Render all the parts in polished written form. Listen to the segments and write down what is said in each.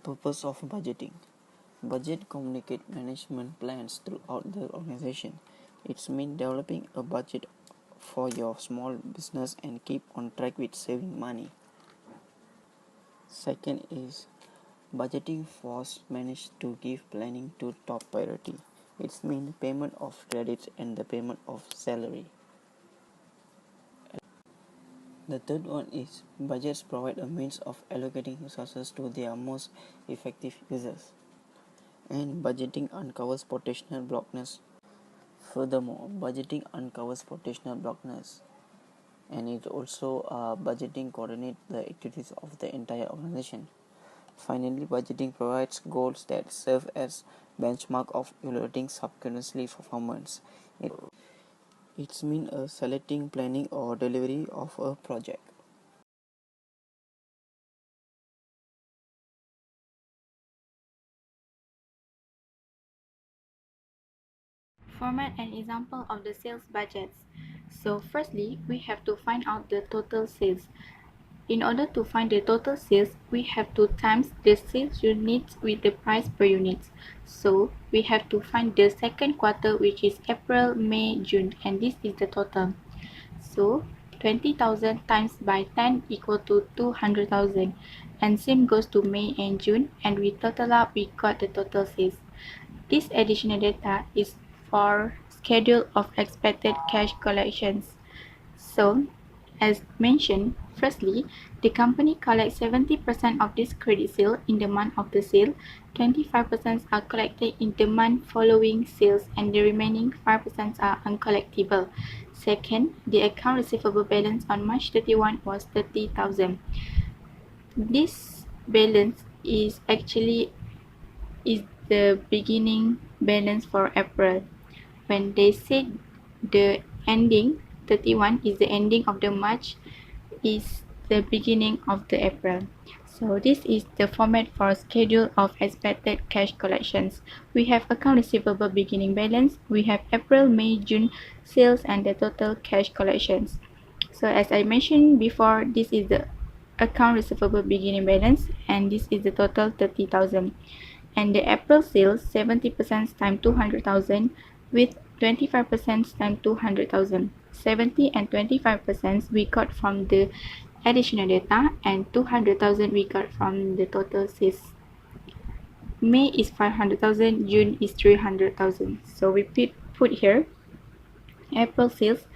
Purpose of budgeting. Budget communicate management plans throughout the organization. It's mean developing a budget for your small business and keep on track with saving money. Second is budgeting force manage to give planning to top priority. It's mean payment of credits and the payment of salary. The third one is budgets provide a means of allocating resources to their most effective users. And budgeting uncovers potential blockers. Furthermore, budgeting uncovers potential blockers, and it also budgeting coordinate the activities of the entire organization. Finally, budgeting provides goals that serve as benchmark of evaluating subsequently performance. It's mean selecting, planning, or delivery of a project. Format an example of the sales budgets. So firstly, we have to find out the total sales. In order to find the total sales, we have to times the sales units with the price per unit. So we have to find the second quarter, which is April, May, June, and this is the total. So 20,000 times by 10 equal to 200,000, and same goes to May and June, and we total up, we got the total sales. This additional data is for schedule of expected cash collections. So, as mentioned, firstly, the company collects 70% of this credit sale in the month of the sale, 25% are collected in the month following sales, and the remaining 5% are uncollectible. Second, the account receivable balance on March 31 was 30,000. This balance is actually the beginning balance for April. When they said the ending 31 is the ending of the March, is the beginning of the April. So this is the format for schedule of expected cash collections. We have account receivable beginning balance, we have April, May, June sales, and the total cash collections. So as I mentioned before, this is the account receivable beginning balance, and this is the total 30,000. And the April sales 70% times 200,000 with 25% times 200,000. 70 and 25% we got from the additional data, and 200,000 we got from the total sales. May is 500,000, June is 300,000. So we put here April sales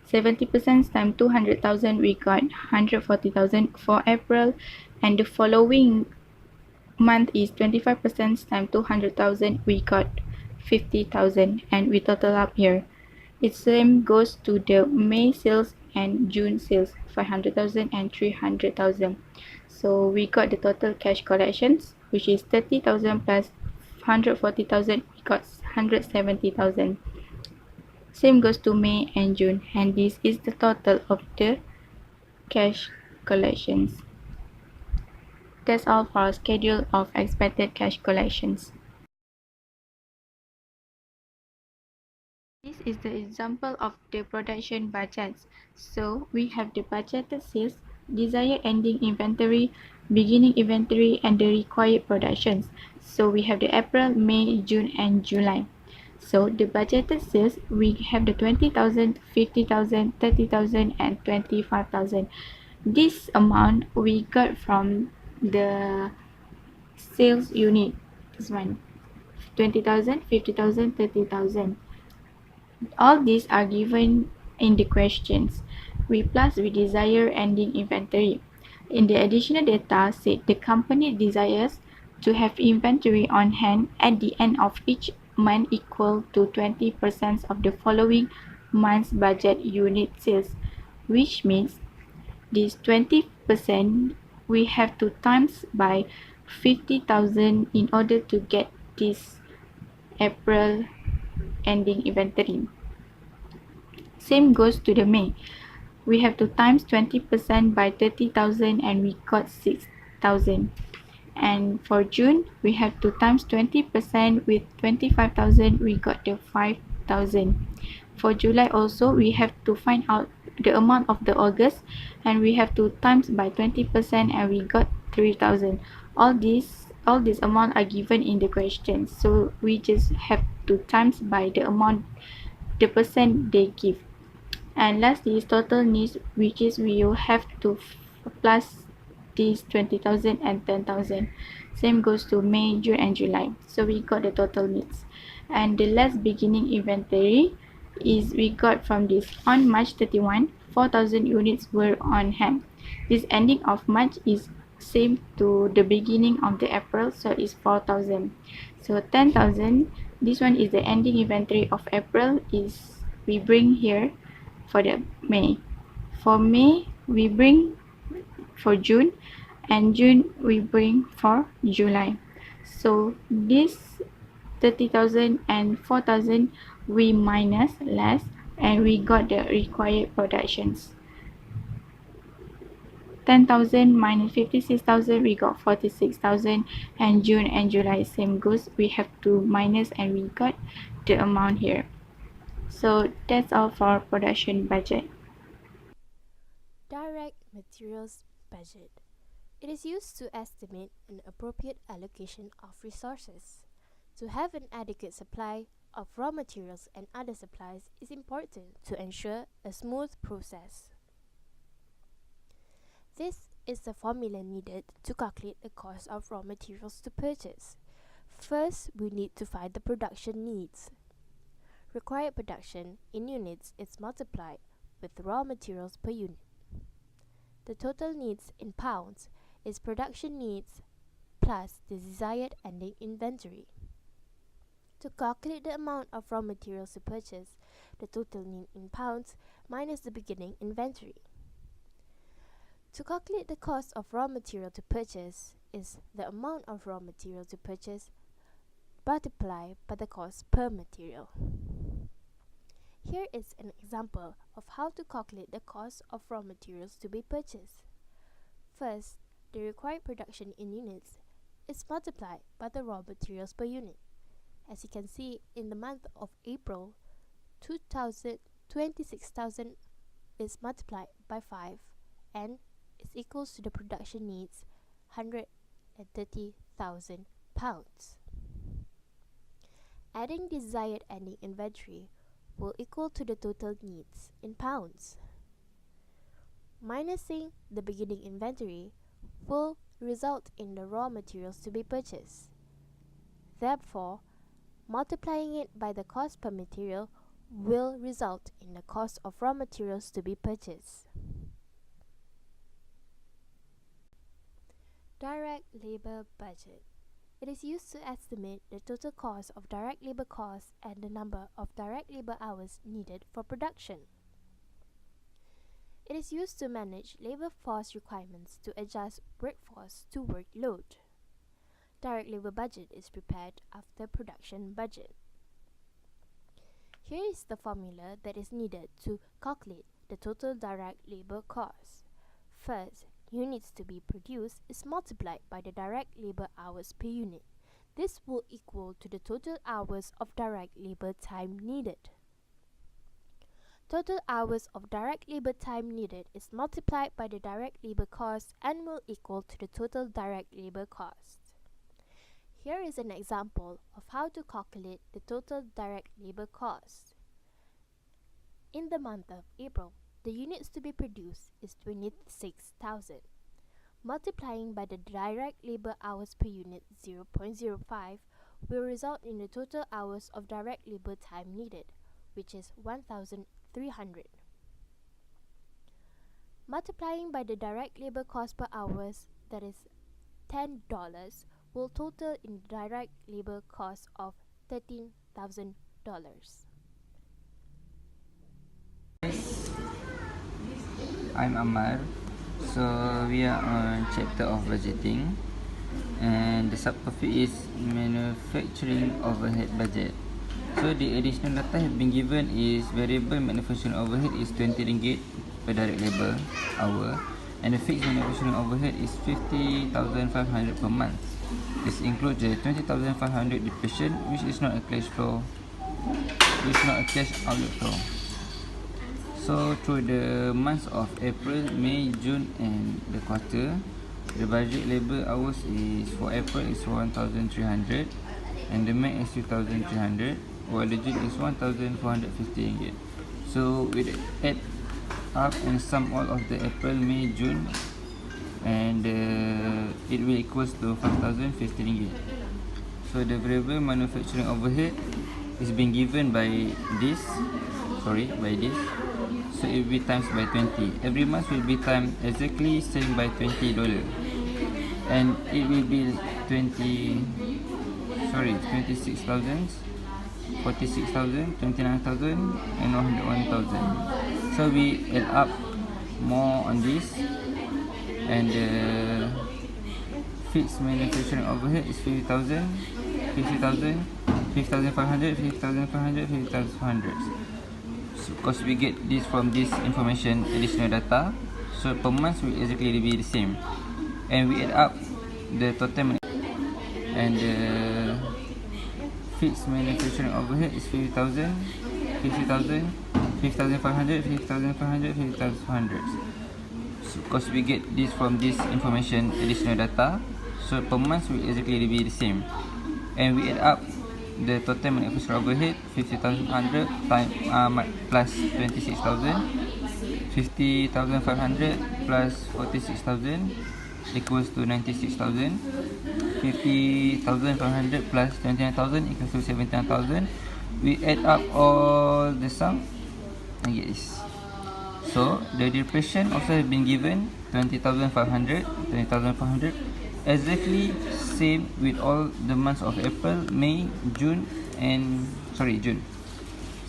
70% times 200,000 we got 140,000 for April, and the following month is 25% times 200,000 we got 50,000, and we total up here. It same goes to the May sales and June sales 500,000 and 300,000. So we got the total cash collections, which is 30,000 plus 140,000, we got 170,000. Same goes to May and June, and this is the total of the cash collections. That's all for our schedule of expected cash collections. This is the example of the production budgets. So we have the budgeted sales, desired ending inventory, beginning inventory, and the required productions. So we have the April, May, June, and July. So the budgeted sales, we have the 20,000, 50,000, 30,000, and 25,000. This amount we got from the sales unit. This one, 20,000, 50,000, 30,000. All these are given in the questions. We plus we desire ending inventory. In the additional data said the company desires to have inventory on hand at the end of each month equal to 20% of the following month's budget unit sales, which means this 20% we have to times by 50,000 in order to get this April ending inventory. Same goes to the May. We have to times 20% by 30,000 and we got 6,000. And for June, we have to times 20% with 25,000, we got the 5,000. For July also, we have to find out the amount of the August, and we have to times by 20% and we got 3,000. All these all these amount are given in the question, so we just have to times by the amount, the percent they give. And lastly is total needs, which is we will have to plus these 20,000 and 10,000. Same goes to May, June and July. So we got the total needs. And the last beginning inventory is we got from this. On March 31, 4,000 units were on hand. This ending of March is same to the beginning of the April, so it's 4,000. So 10,000, this one is the ending inventory of April, is we bring here for the May. For May, we bring for June, and June we bring for July. So this 30,000 and 4,000 we minus less, and we got the required productions. 10,000 minus 56,000, we got 46,000, and June and July same goes, we have to minus, and we got the amount here. So that's all for production budget. Direct materials budget. It is used to estimate an appropriate allocation of resources. To have an adequate supply of raw materials and other supplies is important to ensure a smooth process. This is the formula needed to calculate the cost of raw materials to purchase. First, we need to find the production needs. Required production in units is multiplied with raw materials per unit. The total needs in pounds is production needs plus the desired ending inventory. To calculate the amount of raw materials to purchase, the total need in pounds minus the beginning inventory. To calculate the cost of raw material to purchase is the amount of raw material to purchase multiplied by the cost per material. Here is an example of how to calculate the cost of raw materials to be purchased. First, the required production in units is multiplied by the raw materials per unit. As you can see, in the month of April, 26,000 is multiplied by 5 and is equals to the production needs 130,000 pounds. Adding desired ending inventory will equal to the total needs in pounds. Minusing the beginning inventory will result in the raw materials to be purchased. Therefore, multiplying it by the cost per material will result in the cost of raw materials to be purchased. Direct labor budget. It is used to estimate the total cost of direct labor costs and the number of direct labor hours needed for production. It is used to manage labor force requirements to adjust workforce to workload. Direct labor budget is prepared after production budget. Here is the formula that is needed to calculate the total direct labor cost. First, units to be produced is multiplied by the direct labor hours per unit. This will equal to the total hours of direct labor time needed. Total hours of direct labor time needed is multiplied by the direct labor cost and will equal to the total direct labor cost. Here is an example of how to calculate the total direct labor cost. In the month of April, the units to be produced is 26,000. Multiplying by the direct labor hours per unit 0.05 will result in the total hours of direct labor time needed, which is 1,300. Multiplying by the direct labor cost per hours, that is $10, will total in direct labor cost of $13,000. I'm Amar. So we are on chapter of budgeting, and the subtopic is manufacturing overhead budget. So the additional data have been given is variable manufacturing overhead is 20 ringgit per direct labor hour, and the fixed manufacturing overhead is 50,500 per month. This includes the 20,500 depreciation, which is not a cash outlet flow. So through the months of April, May, June and the quarter, The budget labor hours is for April is 1,300 and the May is 2,300, while the June is 1,450 ringgit. So we add up and sum all of the April, May, June, and it will equals to 5,050 ringgit. So the variable manufacturing overhead is being given by this. So it will be times by 20. Every month will be times exactly same by $20, and it will be 26,000, 46,000, 29,000, and 101,000. So we add up more on this, and the fixed manufacturing overhead is 50,000, 50,000, 50,500, 50,500, 50,500. So because we get this from this information, additional data, so per month will exactly be the same, and we add up the total, and the fixed manufacturing overhead is 50,000, 50,000, 50,500, 50,500, 50,500. So because we get this from this information, additional data, so per month will exactly be the same, and we add up the total manufacturing overhead 50,500 plus 26,000, 50,500 plus 46,000 equals to 96,000, 50,500 plus 29,000 equals to 79,000. We add up all the sum and get this. So the depreciation also has been given 20,500, exactly same with all the months of April, May, June, and June.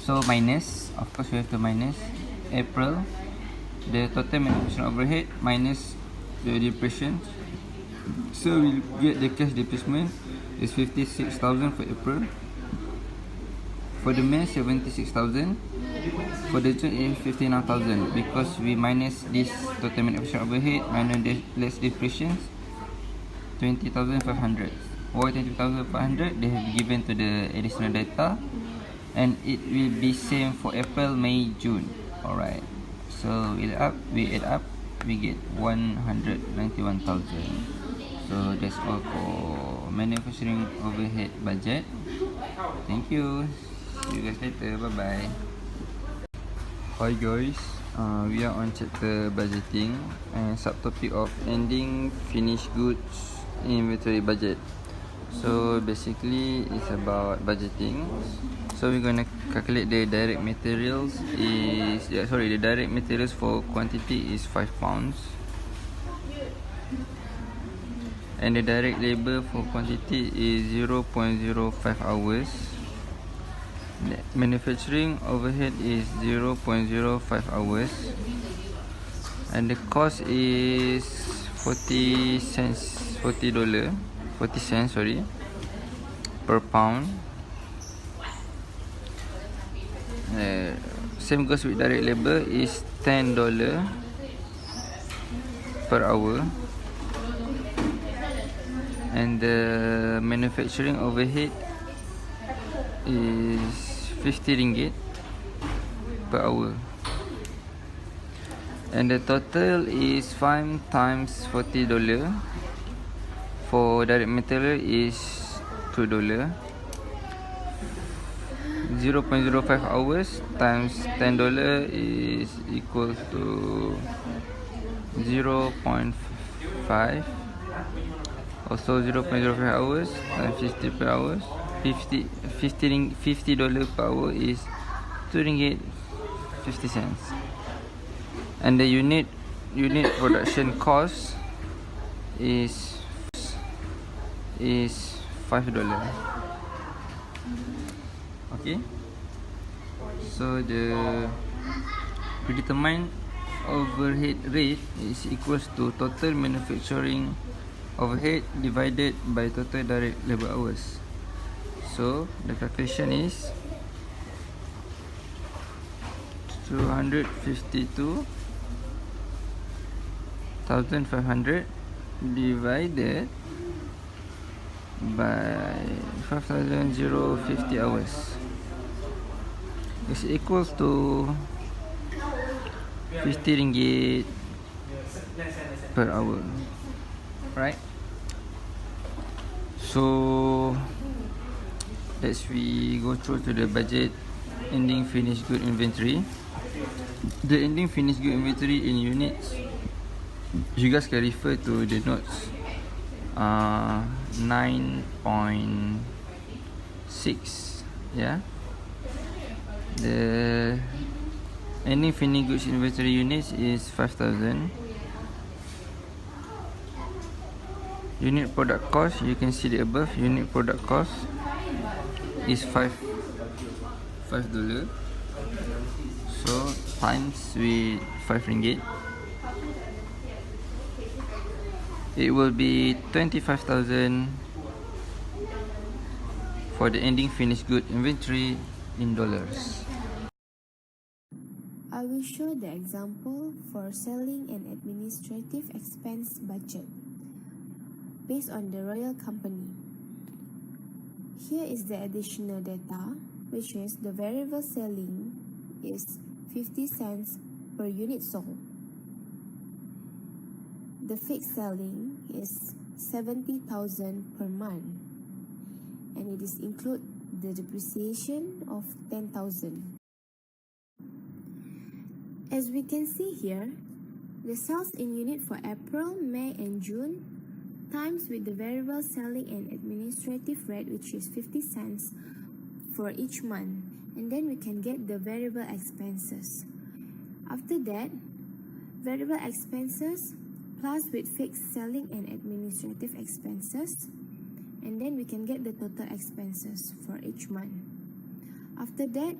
So minus, of course we have to minus April, the total manufacturing overhead minus the depreciation. So we get the cash depreciation is 56,000 for April. For the May 76,000. For the June is 59,000, because we minus this total manufacturing overhead minus the less depreciation 20,500. Why 20,500? They have given to the additional data, and it will be same for April, May, June. Alright, so we add up, we get 191,000. So that's all for manufacturing overhead budget. Thank you. See you guys later. Bye bye. Hi guys, we are on chapter budgeting and subtopic of ending finished goods inventory budget. So basically it's about budgeting. So we're gonna calculate the direct materials the direct materials for quantity is 5 pounds, and the direct labor for quantity is 0.05 hours. Manufacturing overhead is 0.05 hours, and the cost is 40 cents per pound. Same goes with direct labor is $10 per hour, and the manufacturing overhead is 50 ringgit per hour, and the total is 5 times $40. For direct material is $2. 0.05 hours times $10 is equal to 0.5. Also 0.05 hours times 50 per hour, $50 per hour is 2 ringgit 50 cents, and the unit production cost is $5. Okay, so the predetermined overhead rate is equals to total manufacturing overhead divided by total direct labor hours. So the calculation is 252,500 divided by 5,050 hours is equals to 50 ringgit per hour. right? So let's we go through to the budget ending finished good inventory. The ending finished good inventory in units, you guys can refer to the notes 9.6. yeah, the ending finished goods inventory units is 5,000. Unit product cost, you can see the above. Unit product cost is $5. So times with RM5, it will be 25,000 for the ending finished good inventory in dollars. I will show the example for selling and administrative expense budget based on the Royal Company. Here is the additional data, which is the variable selling is 50 cents per unit sold. The fixed selling is 70,000 per month, and it is include the depreciation of 10,000. As we can see here, the sales in unit for April, May and June times with the variable selling and administrative rate, which is 50 cents for each month, and then we can get the variable expenses. After that, variable expenses plus with fixed selling and administrative expenses, and then we can get the total expenses for each month. After that,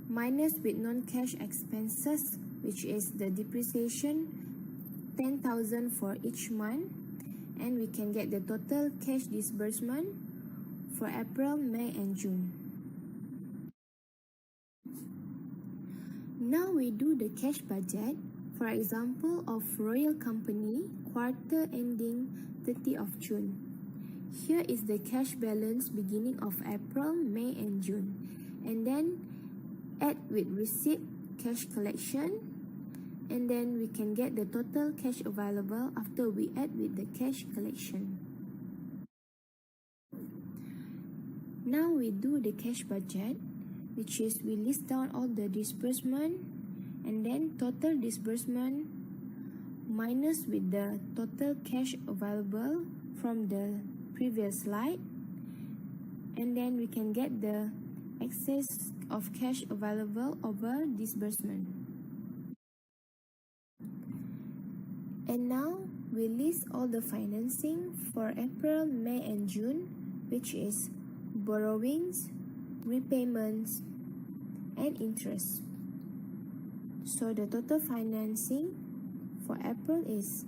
minus with non-cash expenses, which is the depreciation 10,000 for each month, and we can get the total cash disbursement for April, May and June. Now we do the cash budget, for example of Royal Company quarter ending 30 of June. Here is the cash balance beginning of April, May and June, and then add with receipt cash collection, and then we can get the total cash available after we add with the cash collection. Now we do the cash budget, which is we list down all the disbursement and then total disbursement minus with the total cash available from the previous slide, and then we can get the excess of cash available over disbursement. And now we list all the financing for April, May and June, which is borrowings, repayments and interest. So the total financing for April is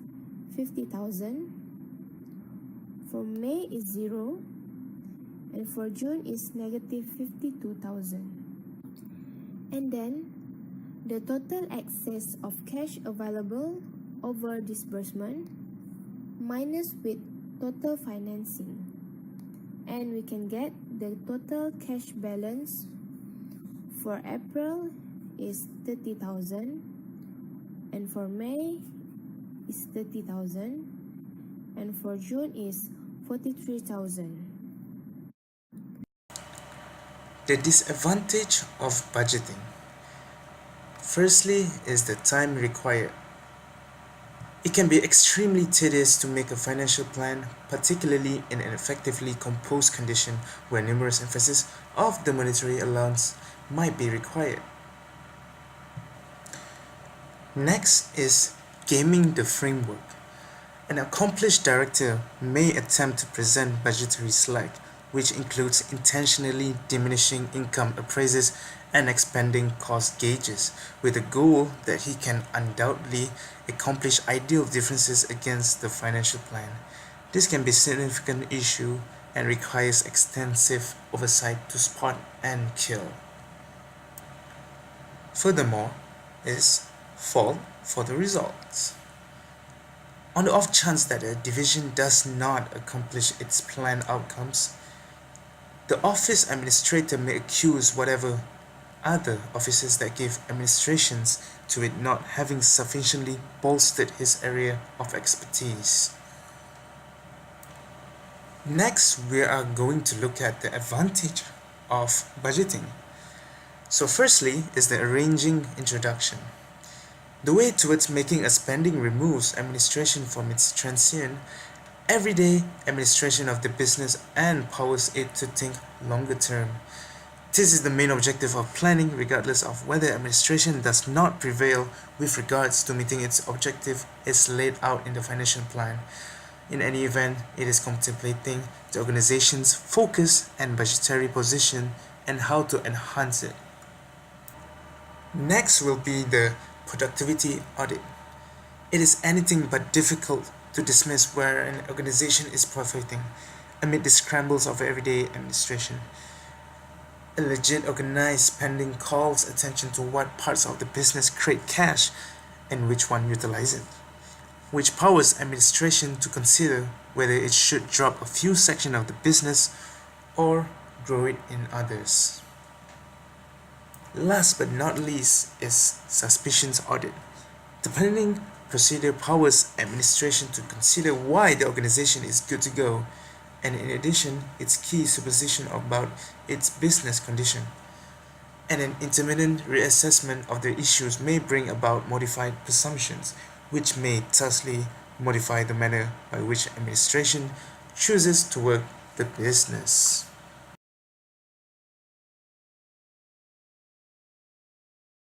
50,000, for May is 0, and for June is negative 52,000. And then the total excess of cash available over disbursement minus with total financing, and we can get the total cash balance for April is 30,000, and for May is 30,000, and for June is 43,000. The disadvantage of budgeting. Firstly is the time required. It can be extremely tedious to make a financial plan, particularly in an effectively composed condition where numerous emphasis of the monetary allowance might be required. Next is gaming the framework. An accomplished director may attempt to present budgetary slack, which includes intentionally diminishing income appraisers and expanding cost gauges, with the goal that he can undoubtedly accomplish ideal differences against the financial plan. This can be a significant issue and requires extensive oversight to spot and kill. Furthermore, is fault for the results. On the off chance that a division does not accomplish its planned outcomes, the office administrator may accuse whatever other officers that gave administrations to it not having sufficiently bolstered his area of expertise. Next, we are going to look at the advantage of budgeting. So firstly is the arranging introduction. The way towards making a spending removes administration from its transient, everyday administration of the business and empowers it to think longer term. This is the main objective of planning, regardless of whether administration does not prevail with regards to meeting its objective as laid out in the financial plan. In any event, it is contemplating the organization's focus and budgetary position and how to enhance it. Next will be the productivity audit. It is anything but difficult to dismiss where an organization is profiting amid the scrambles of everyday administration. A legit organized spending calls attention to what parts of the business create cash and which one utilize it, which powers administration to consider whether it should drop a few sections of the business or grow it in others. Last but not least is suspicions audit. The planning procedure powers administration to consider why the organization is good to go, and in addition, its key supposition about its business condition. And an intermittent reassessment of the issues may bring about modified presumptions, which may thusly modify the manner by which administration chooses to work the business.